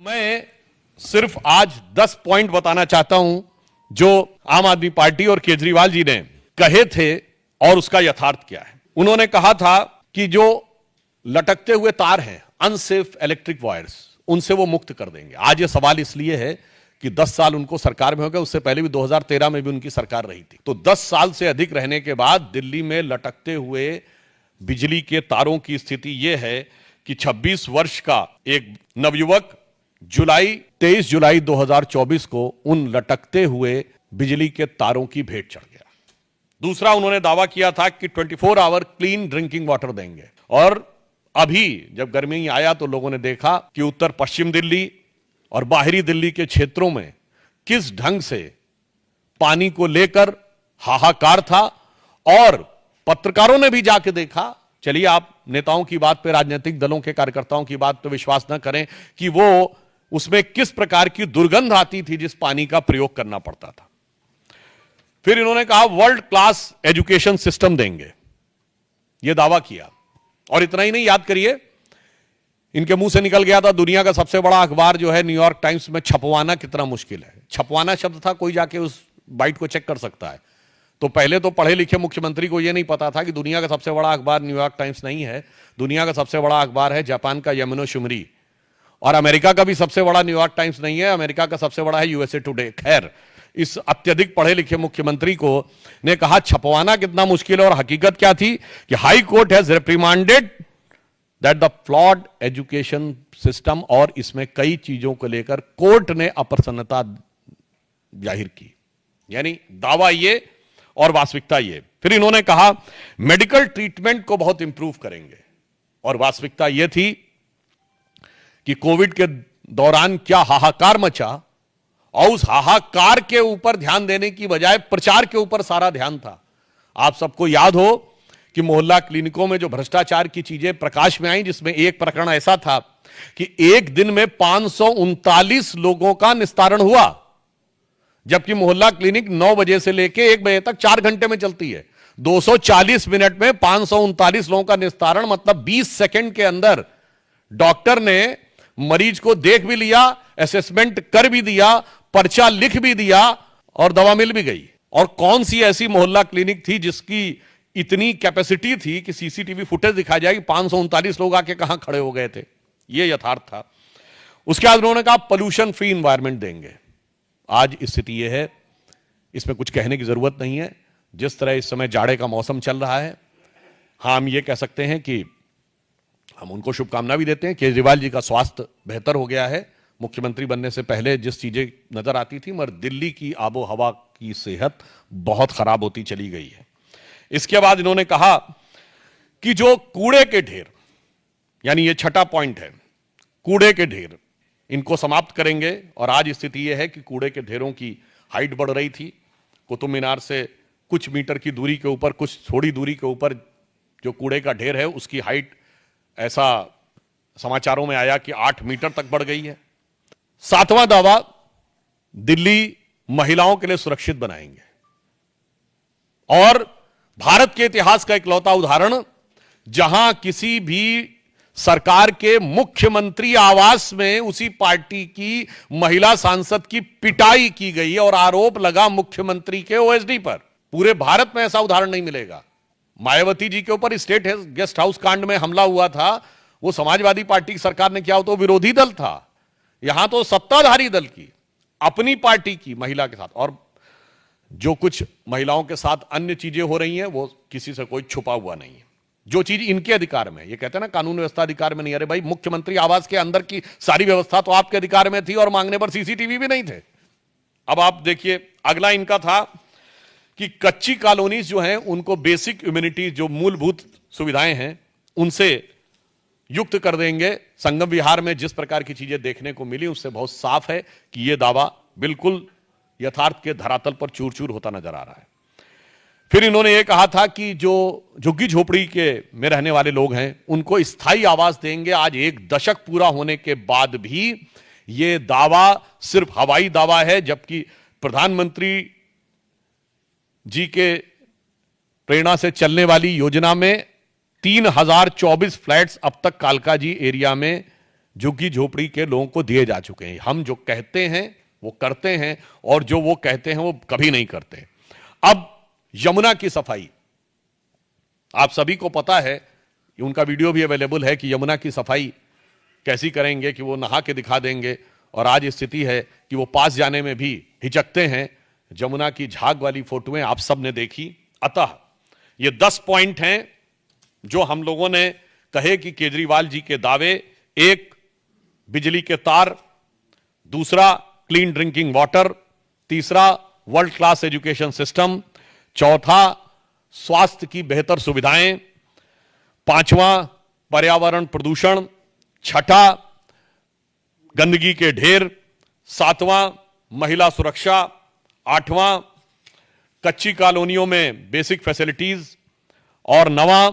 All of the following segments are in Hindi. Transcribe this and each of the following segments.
मैं सिर्फ आज 10 पॉइंट बताना चाहता हूं जो आम आदमी पार्टी और केजरीवाल जी ने कहे थे और उसका यथार्थ क्या है। उन्होंने कहा था कि जो लटकते हुए तार हैं, अनसेफ इलेक्ट्रिक वायर्स, उनसे वो मुक्त कर देंगे। आज ये सवाल इसलिए है कि 10 साल उनको सरकार में हो गए, उससे पहले भी 2013 में भी उनकी सरकार रही थी। तो 10 साल से अधिक रहने के बाद दिल्ली में लटकते हुए बिजली के तारों की स्थिति यह है कि 26 वर्ष का एक नवयुवक 23 जुलाई 2024 को उन लटकते हुए बिजली के तारों की भेंट चढ़ गया। दूसरा, उन्होंने दावा किया था कि 24 आवर क्लीन ड्रिंकिंग वाटर देंगे, और अभी जब गर्मी आया तो लोगों ने देखा कि उत्तर पश्चिम दिल्ली और बाहरी दिल्ली के क्षेत्रों में किस ढंग से पानी को लेकर हाहाकार था। और पत्रकारों ने भी जाके देखा। चलिए, आप नेताओं की बात पे, राजनीतिक दलों के कार्यकर्ताओं की बात पे विश्वास न करें कि वो उसमें किस प्रकार की दुर्गंध आती थी जिस पानी का प्रयोग करना पड़ता था। फिर इन्होंने कहा वर्ल्ड क्लास एजुकेशन सिस्टम देंगे, यह दावा किया। और इतना ही नहीं, याद करिए, इनके मुंह से निकल गया था दुनिया का सबसे बड़ा अखबार जो है न्यूयॉर्क टाइम्स में छपवाना कितना मुश्किल है। छपवाना शब्द था, कोई जाके उस बाइट को चेक कर सकता है। तो पहले तो पढ़े लिखे मुख्यमंत्री को यह नहीं पता था कि दुनिया का सबसे बड़ा अखबार न्यूयॉर्क टाइम्स नहीं है, दुनिया का सबसे बड़ा अखबार है जापान का यमुनो शुमरी। और अमेरिका का भी सबसे बड़ा न्यूयॉर्क टाइम्स नहीं है, अमेरिका का सबसे बड़ा है यूएसए टुडे। खैर, इस अत्यधिक पढ़े लिखे मुख्यमंत्री को ने कहा छपवाना कितना मुश्किल है। और हकीकत क्या थी कि high court has reprimanded that the flawed education system, और इसमें कई चीजों को लेकर कोर्ट ने अप्रसन्नता जाहिर की। यानी दावा ये और वास्तविकता ये। फिर इन्होंने कहा मेडिकल ट्रीटमेंट को बहुत इंप्रूव करेंगे, और वास्तविकता यह थी कि कोविड के दौरान क्या हाहाकार मचा, और उस हाहाकार के ऊपर ध्यान देने की बजाय प्रचार के ऊपर सारा ध्यान था। आप सबको याद हो कि मोहल्ला क्लिनिकों में जो भ्रष्टाचार की चीजें प्रकाश में आई, जिसमें एक प्रकरण ऐसा था कि एक दिन में 539 लोगों का निस्तारण हुआ, जबकि मोहल्ला क्लिनिक 9 बजे से लेकर 1 बजे तक 4 घंटे में चलती है। 240 मिनट में 539 लोगों का निस्तारण, मतलब 20 सेकंड के अंदर डॉक्टर ने मरीज को देख भी लिया, असेसमेंट कर भी दिया, पर्चा लिख भी दिया और दवा मिल भी गई। और कौन सी ऐसी मोहल्ला क्लिनिक थी जिसकी इतनी कैपेसिटी थी कि सीसीटीवी फुटेज दिखाई जाएगी 539 लोग आके कहां खड़े हो गए थे। यह यथार्थ था। उसके बाद उन्होंने कहा पोल्यूशन फ्री इंवायरमेंट देंगे। आज स्थिति यह है, इसमें कुछ कहने की जरूरत नहीं है। जिस तरह इस समय जाड़े का मौसम चल रहा है, हाँ, हम ये कह सकते हैं कि हम उनको शुभकामना भी देते हैं। केजरीवाल जी का स्वास्थ्य बेहतर हो गया है। मुख्यमंत्री बनने से पहले जिस चीजें नजर आती थी, मगर दिल्ली की आबो हवा की सेहत बहुत खराब होती चली गई है। इसके बाद इन्होंने कहा कि जो कूड़े के ढेर, यानी ये छठा पॉइंट है, कूड़े के ढेर, इनको समाप्त करेंगे। और आज स्थिति यह है कि कूड़े के ढेरों की हाइट बढ़ रही थी। कुतुब मीनार से कुछ मीटर की दूरी के ऊपर, कुछ थोड़ी दूरी के ऊपर जो कूड़े का ढेर है, उसकी हाइट ऐसा समाचारों में आया कि 8 मीटर तक बढ़ गई है। 7वां दावा, दिल्ली महिलाओं के लिए सुरक्षित बनाएंगे। और भारत के इतिहास का इकलौता उदाहरण, जहां किसी भी सरकार के मुख्यमंत्री आवास में उसी पार्टी की महिला सांसद की पिटाई की गई और आरोप लगा मुख्यमंत्री के ओएसडी पर। पूरे भारत में ऐसा उदाहरण नहीं मिलेगा। मायावती जी के ऊपर स्टेट गेस्ट हाउस कांड में हमला हुआ था, वो समाजवादी पार्टी की सरकार ने किया, हो तो विरोधी दल था। यहां तो सत्ताधारी दल की, अपनी पार्टी की महिला के साथ। और जो कुछ महिलाओं के साथ अन्य चीजें हो रही हैं, वो किसी से कोई छुपा हुआ नहीं है। जो चीज इनके अधिकार में, ये कहते हैं ना कानून व्यवस्था अधिकार में नहीं। अरे भाई, मुख्यमंत्री आवास के अंदर की सारी व्यवस्था तो आपके अधिकार में थी और मांगने पर सीसीटीवी भी नहीं थे। अब आप देखिए, अगला इनका था कि कच्ची कॉलोनीज जो हैं उनको बेसिक इम्यूनिटी, जो मूलभूत सुविधाएं हैं, उनसे युक्त कर देंगे। संगम विहार में जिस प्रकार की चीजें देखने को मिली, उससे बहुत साफ है कि यह दावा बिल्कुल यथार्थ के धरातल पर चूर चूर होता नजर आ रहा है। फिर इन्होंने यह कहा था कि जो झुग्गी झोपड़ी के में रहने वाले लोग हैं, उनको स्थायी आवास देंगे। आज 1 दशक पूरा होने के बाद भी यह दावा सिर्फ हवाई दावा है, जबकि प्रधानमंत्री जी के प्रेरणा से चलने वाली योजना में 3024 फ्लैट्स अब तक कालकाजी एरिया में झुग्गी झोपड़ी के लोगों को दिए जा चुके हैं। हम जो कहते हैं वो करते हैं, और जो वो कहते हैं वो कभी नहीं करते। अब यमुना की सफाई, आप सभी को पता है, उनका वीडियो भी अवेलेबल है कि यमुना की सफाई कैसी करेंगे कि वो नहा के दिखा देंगे, और आज स्थिति है कि वो पास जाने में भी हिचकते हैं। यमुना की झाग वाली फोटोएं आप सब ने देखी। अतः ये 10 पॉइंट हैं जो हम लोगों ने कहे कि केजरीवाल जी के दावे। एक, बिजली के तार, दूसरा क्लीन ड्रिंकिंग वाटर, तीसरा वर्ल्ड क्लास एजुकेशन सिस्टम, चौथा स्वास्थ्य की बेहतर सुविधाएं, पांचवां पर्यावरण प्रदूषण, छठा गंदगी के ढेर, सातवां महिला सुरक्षा, आठवां कच्ची कॉलोनियों में बेसिक फैसिलिटीज, और नवां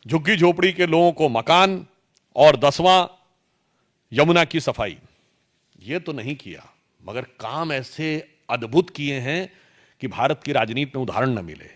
झुग्गी झोपड़ी के लोगों को मकान, और 10वां यमुना की सफाई। ये तो नहीं किया, मगर काम ऐसे अद्भुत किए हैं कि भारत की राजनीति में उदाहरण न मिले।